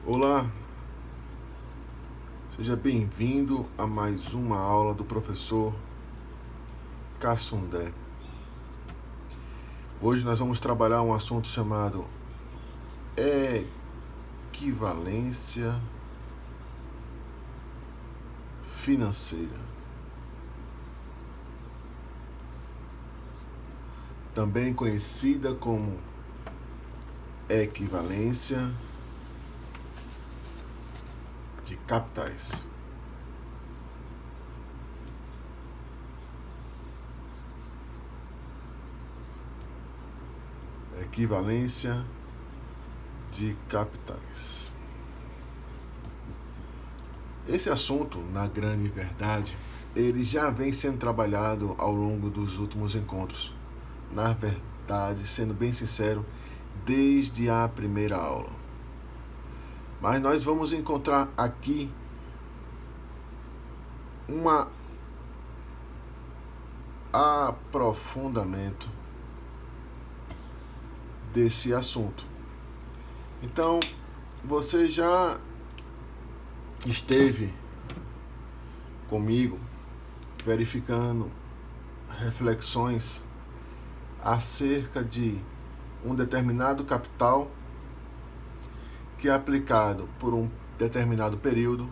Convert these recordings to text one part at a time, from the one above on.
Olá, seja bem-vindo a mais uma aula do professor Cassundé. Hoje nós vamos trabalhar um assunto chamado equivalência financeira, também conhecida como equivalência de capitais. Equivalência de capitais. Esse assunto, na grande verdade, ele já vem sendo trabalhado ao longo dos últimos encontros. Na verdade, sendo bem sincero, desde a primeira aula. Mas nós vamos encontrar aqui um aprofundamento desse assunto. Então, você já esteve comigo verificando reflexões acerca de um determinado capital que, aplicado por um determinado período,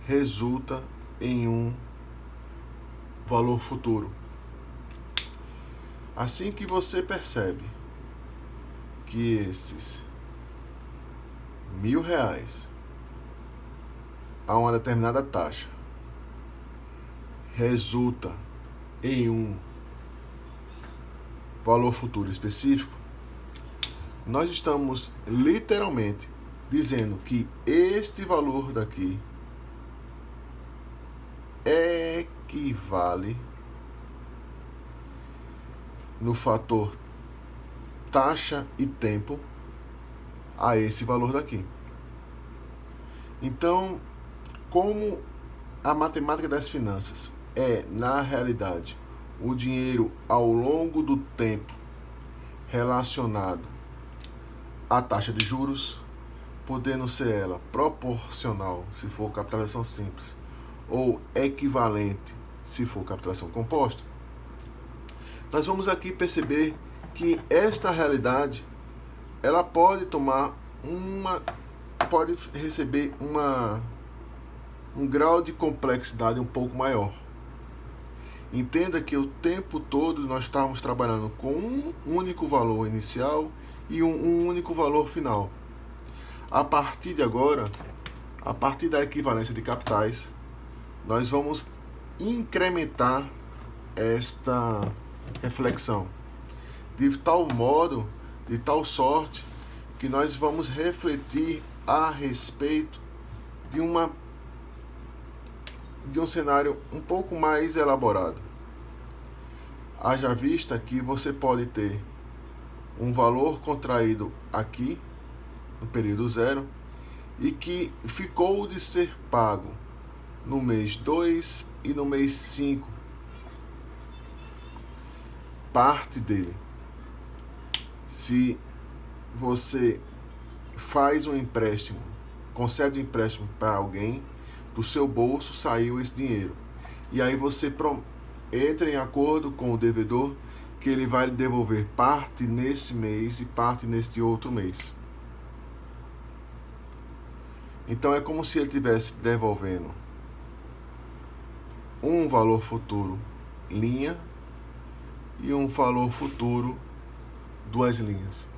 resulta em um valor futuro. Assim que você percebe que esses R$1.000 a uma determinada taxa resulta em um valor futuro específico, nós estamos literalmente dizendo que este valor daqui equivale no fator taxa e tempo a esse valor daqui. Então, como a matemática das finanças é, na realidade, o dinheiro ao longo do tempo relacionado à taxa de juros, podendo ser ela proporcional, se for capitalização simples, ou equivalente, se for capitalização composta, nós vamos aqui perceber que esta realidade ela pode receber um grau de complexidade um pouco maior. Entenda que o tempo todo nós estamos trabalhando com um único valor inicial e um único valor final. A partir de agora, a partir da equivalência de capitais, nós vamos incrementar esta reflexão de tal modo, de tal sorte, que nós vamos refletir a respeito de um cenário um pouco mais elaborado. Haja vista que você pode ter um valor contraído aqui, no período 0, e que ficou de ser pago no mês 2 e no mês 5. Parte dele. Se você faz um empréstimo, concede um empréstimo para alguém, do seu bolso saiu esse dinheiro. E aí você entra em acordo com o devedor que ele vai lhe devolver parte nesse mês e parte nesse outro mês. Então é como se ele estivesse devolvendo um valor futuro linha e um valor futuro duas linhas.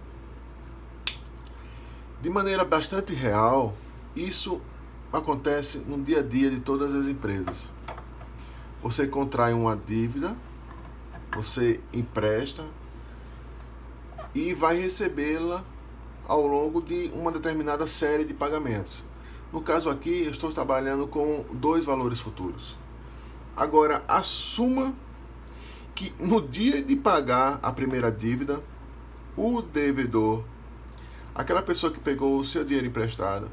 De maneira bastante real, isso acontece no dia a dia de todas as empresas. Você contrai uma dívida, você empresta e vai recebê-la ao longo de uma determinada série de pagamentos. No caso aqui, eu estou trabalhando com 2 valores futuros. Agora, assuma que no dia de pagar a primeira dívida, o devedor, aquela pessoa que pegou o seu dinheiro emprestado,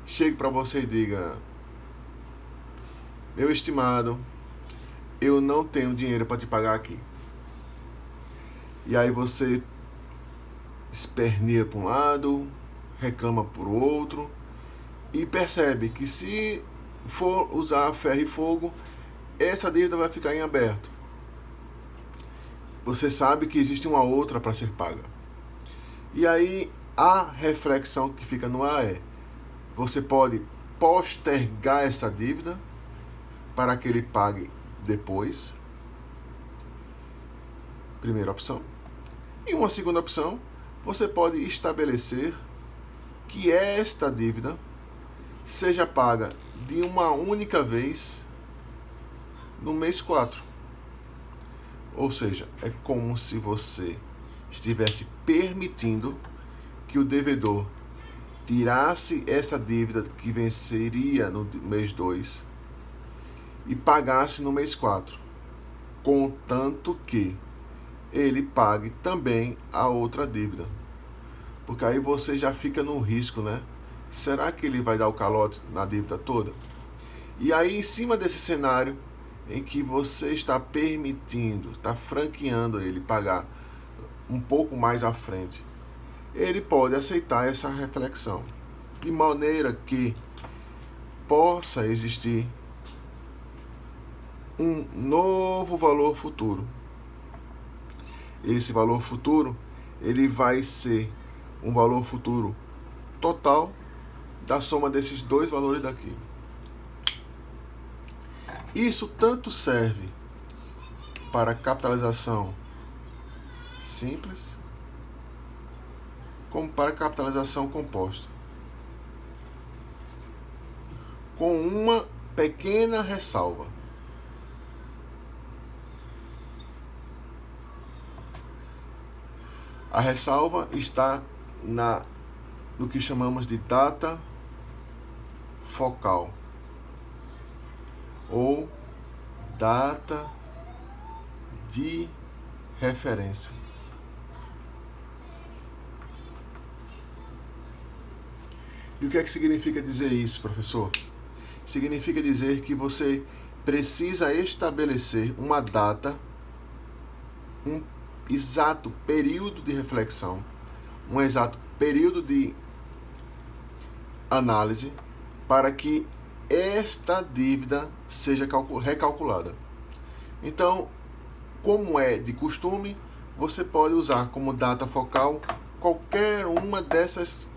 chegue para você e diga: meu estimado, eu não tenho dinheiro para te pagar aqui. E aí você esperneia para um lado, reclama para o outro, e percebe que se for usar ferro e fogo, essa dívida vai ficar em aberto. Você sabe que existe uma outra para ser paga. E aí a reflexão que fica no ar é: você pode postergar essa dívida para que ele pague depois. Primeira opção. E uma segunda opção, você pode estabelecer que esta dívida seja paga de uma única vez no mês 4. Ou seja, é como se você estivesse permitindo que o devedor tirasse essa dívida que venceria no mês 2 e pagasse no mês 4, contanto que ele pague também a outra dívida. Porque aí você já fica no risco, né? Será que ele vai dar o calote na dívida toda? E aí, em cima desse cenário em que você está permitindo, está franqueando ele pagar um pouco mais à frente, ele pode aceitar essa reflexão, de maneira que possa existir um novo valor futuro. Esse valor futuro, ele vai ser um valor futuro total da soma desses dois valores daqui. Isso tanto serve para capitalização simples, como para capitalização composta. Com uma pequena ressalva. A ressalva está no que chamamos de data focal ou data de referência. E o que é que significa dizer isso, professor? Significa dizer que você precisa estabelecer uma data, um exato período de reflexão, um exato período de análise para que esta dívida seja recalculada. Então, como é de costume, você pode usar como data focal qualquer uma dessas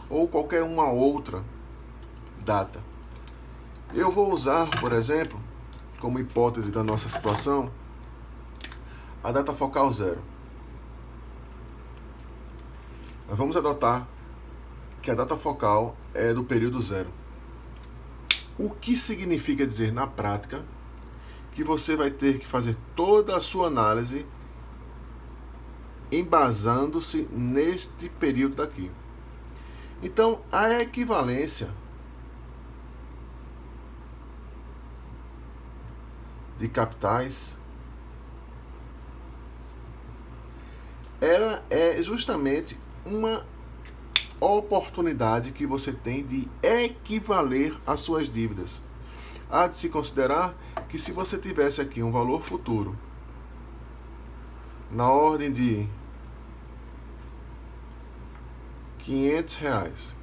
ou qualquer uma outra data. Eu vou usar, por exemplo, como hipótese da nossa situação, a data focal 0. Nós vamos adotar que a data focal é do período 0. O que significa dizer na prática que você vai ter que fazer toda a sua análise embasando-se neste período daqui. Então, a equivalência de capitais, ela é justamente uma oportunidade que você tem de equivaler as suas dívidas. Há de se considerar que se você tivesse aqui um valor futuro na ordem de R$500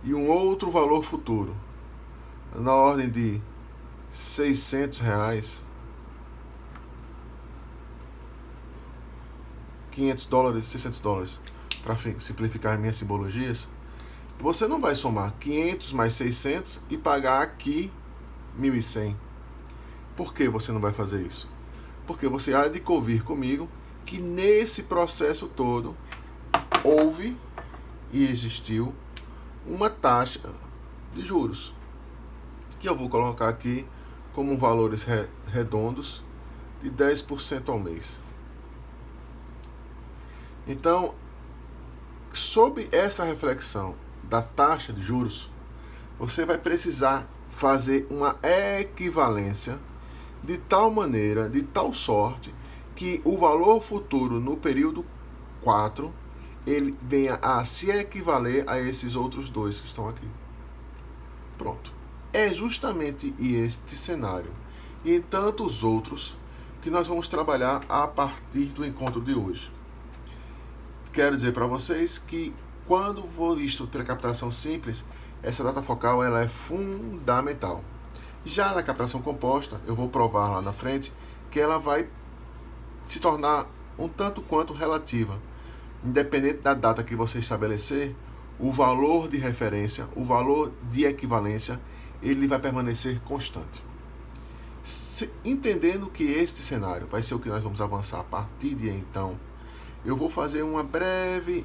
e um outro valor futuro na ordem de R$600, $500, $600, para simplificar minhas simbologias, você não vai somar 500 mais 600 e pagar aqui 1.100. Por que você não vai fazer isso? Porque você há de convir comigo que nesse processo todo houve e existiu uma taxa de juros, que eu vou colocar aqui como valores redondos de 10% ao mês. Então, sob essa reflexão da taxa de juros, você vai precisar fazer uma equivalência de tal maneira, de tal sorte, que o valor futuro no período 4, ele venha a se equivaler a esses outros dois que estão aqui. Pronto. É justamente este cenário e em tantos outros que nós vamos trabalhar a partir do encontro de hoje. Quero dizer para vocês que Quando for visto pela captação simples, essa data focal ela é fundamental. Já na captação composta, eu vou provar lá na frente que ela vai se tornar um tanto quanto relativa. Independente da data que você estabelecer, o valor de referência, o valor de equivalência, ele vai permanecer constante. Entendendo que este cenário vai ser o que nós vamos avançar a partir de então, eu vou fazer um breve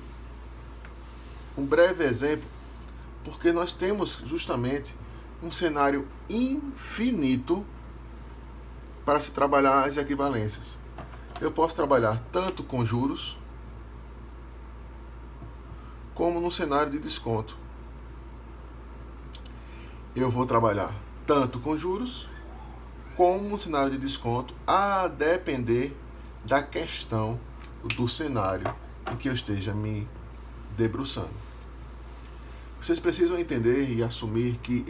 exemplo, porque nós temos justamente um cenário infinito para se trabalhar as equivalências. Eu posso trabalhar tanto com juros, como no cenário de desconto. Eu vou trabalhar tanto com juros, como no cenário de desconto, a depender da questão do cenário em que eu esteja me debruçando. Vocês precisam entender e assumir que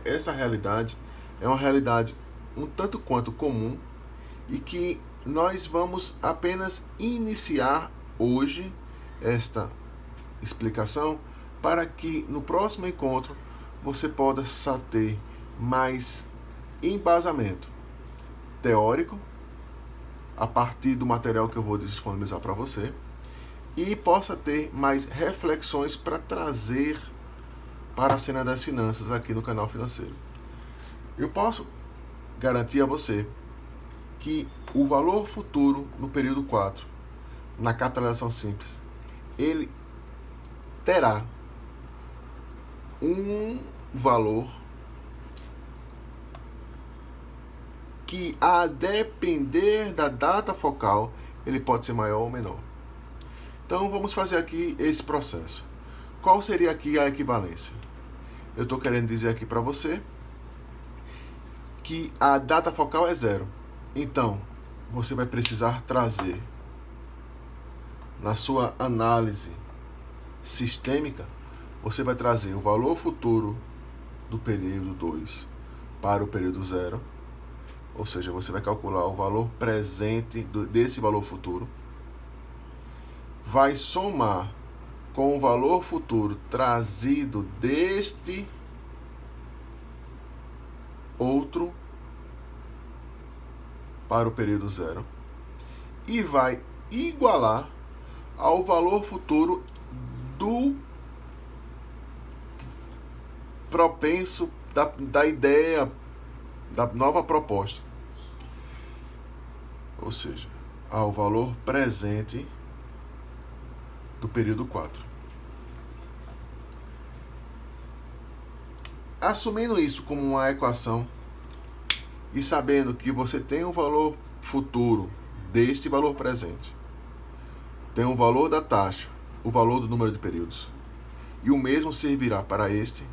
essa realidade é uma realidade um tanto quanto comum e que nós vamos apenas iniciar hoje esta explicação para que no próximo encontro você possa ter mais embasamento teórico a partir do material que eu vou disponibilizar para você e possa ter mais reflexões para trazer para a cena das finanças aqui no canal financeiro. Eu posso garantir a você que o valor futuro no período 4, na capitalização simples, ele terá um valor que, a depender da data focal, ele pode ser maior ou menor. Então, vamos fazer aqui esse processo. Qual seria aqui a equivalência? Eu estou querendo dizer aqui para você que a data focal é 0. Então, você vai precisar trazer na sua análise sistêmica, você vai trazer o valor futuro do período 2 para o período 0. Ou seja, você vai calcular o valor presente desse valor futuro, vai somar com o valor futuro trazido deste outro para o período 0 e vai igualar ao valor futuro do propenso da ideia da nova proposta, ou seja, ao valor presente do período 4. Assumindo isso como uma equação e sabendo que você tem o valor futuro deste valor presente, tem o valor da taxa, o valor do número de períodos, e o mesmo servirá para este,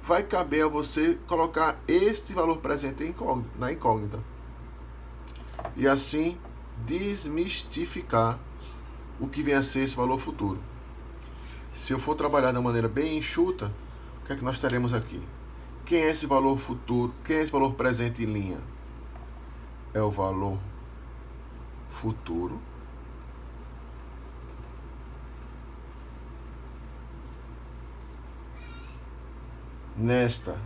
vai caber a você colocar este valor presente na incógnita e assim desmistificar o que vem a ser esse valor futuro. Se eu for trabalhar de uma maneira bem enxuta, o que é que nós teremos aqui? Quem é esse valor futuro? Quem é esse valor presente em linha? É o valor futuro nesta.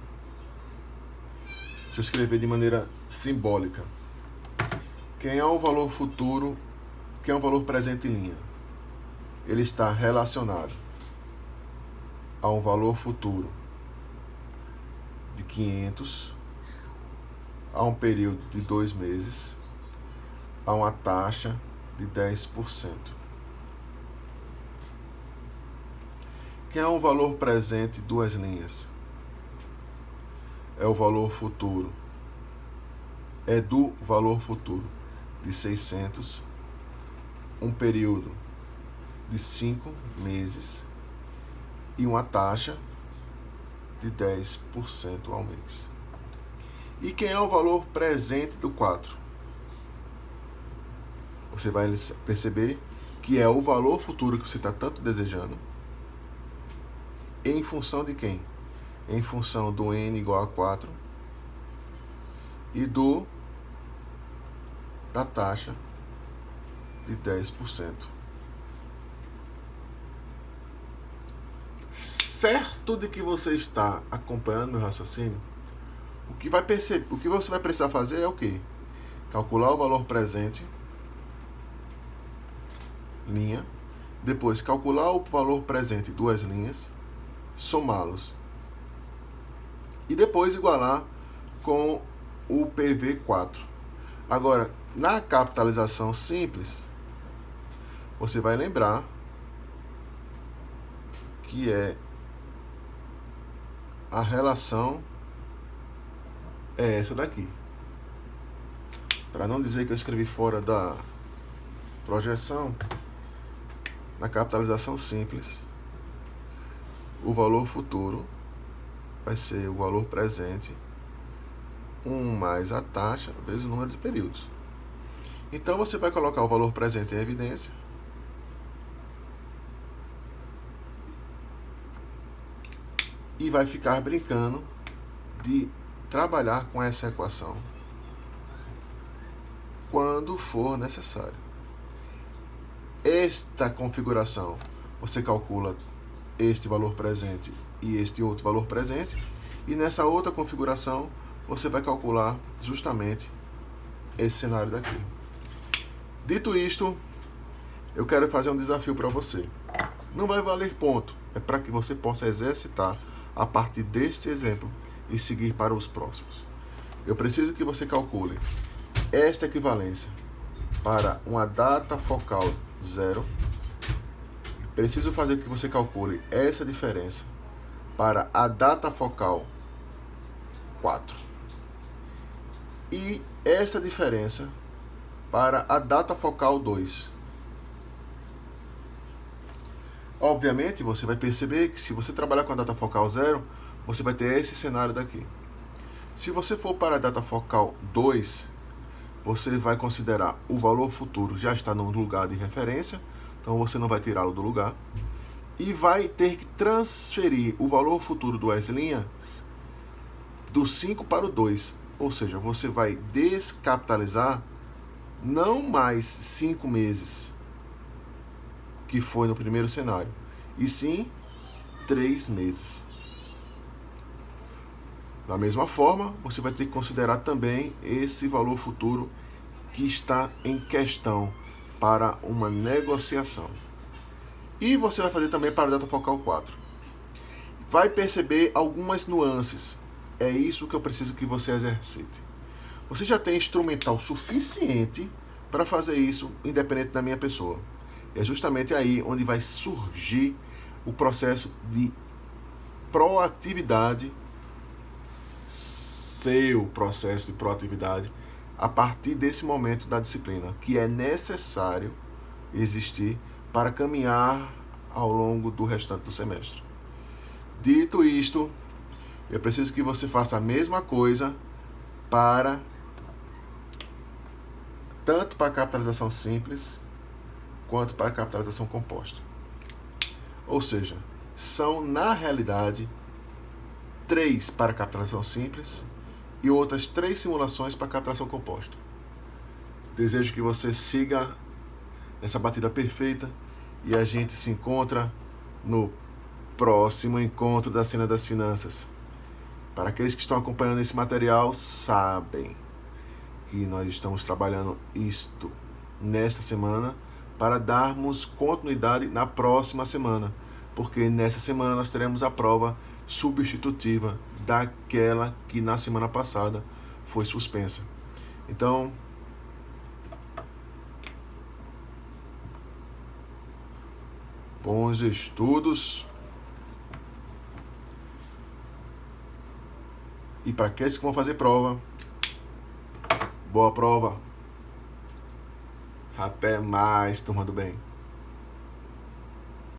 Deixa eu escrever de maneira simbólica. Quem é o valor futuro? Quem é o valor presente em linha? Ele está relacionado a um valor futuro de 500, a um período de 2 meses, a uma taxa de 10%. Quem é o valor presente, 2 linhas? É o valor futuro. É do valor futuro de 600, um período de 5 meses e uma taxa de 10% ao mês. E quem é o valor presente do 4? Você vai perceber que é o valor futuro que você está tanto desejando. Em função de quem? Em função do N igual a 4 e da taxa de 10%. certo de que você está acompanhando meu raciocínio, o que você vai precisar fazer é o quê? Calcular o valor presente, linha, depois calcular o valor presente, duas linhas, somá-los e depois igualar com o PV4. Agora, na capitalização simples, você vai lembrar que é a relação é essa daqui. Para não dizer que eu escrevi fora da projeção, na capitalização simples, o valor futuro vai ser o valor presente 1 mais a taxa vezes o número de períodos. Então você vai colocar o valor presente em evidência e vai ficar brincando de trabalhar com essa equação quando for necessário. Esta configuração, você calcula este valor presente e este outro valor presente, e nessa outra configuração você vai calcular justamente esse cenário daqui. Dito isto, eu quero fazer um desafio para você. Não vai valer ponto, é para que você possa exercitar a partir deste exemplo e seguir para os próximos. Eu preciso que você calcule esta equivalência para uma data focal 0. Preciso fazer que você calcule essa diferença para a data focal 4. E essa diferença para a data focal 2. Obviamente, você vai perceber que se você trabalhar com a data focal 0, você vai ter esse cenário daqui. Se você for para a data focal 2, você vai considerar o valor futuro já está no lugar de referência, então você não vai tirá-lo do lugar, e vai ter que transferir o valor futuro do S' do 5 para o 2, ou seja, você vai descapitalizar não mais 5 meses, que foi no primeiro cenário, e sim 3 meses. Da mesma forma, você vai ter que considerar também esse valor futuro que está em questão para uma negociação. E você vai fazer também para a data focal 4. Vai perceber algumas nuances. É isso que eu preciso que você exercite. Você já tem instrumental suficiente para fazer isso, independente da minha pessoa. É justamente aí onde vai surgir o processo de proatividade, seu processo de proatividade, a partir desse momento da disciplina, que é necessário existir para caminhar ao longo do restante do semestre. Dito isto, eu preciso que você faça a mesma coisa tanto para a capitalização simples quanto para a capitalização composta. Ou seja, são na realidade 3 para a capitalização simples e outras 3 simulações para a capitalização composta. Desejo que você siga nessa batida perfeita e a gente se encontra no próximo encontro da Cena das Finanças. Para aqueles que estão acompanhando esse material, sabem que nós estamos trabalhando isto nesta semana para darmos continuidade na próxima semana, porque nessa semana nós teremos a prova substitutiva daquela que na semana passada foi suspensa. Então, bons estudos. E para aqueles que vão fazer prova, boa prova. Até mais, turma do bem.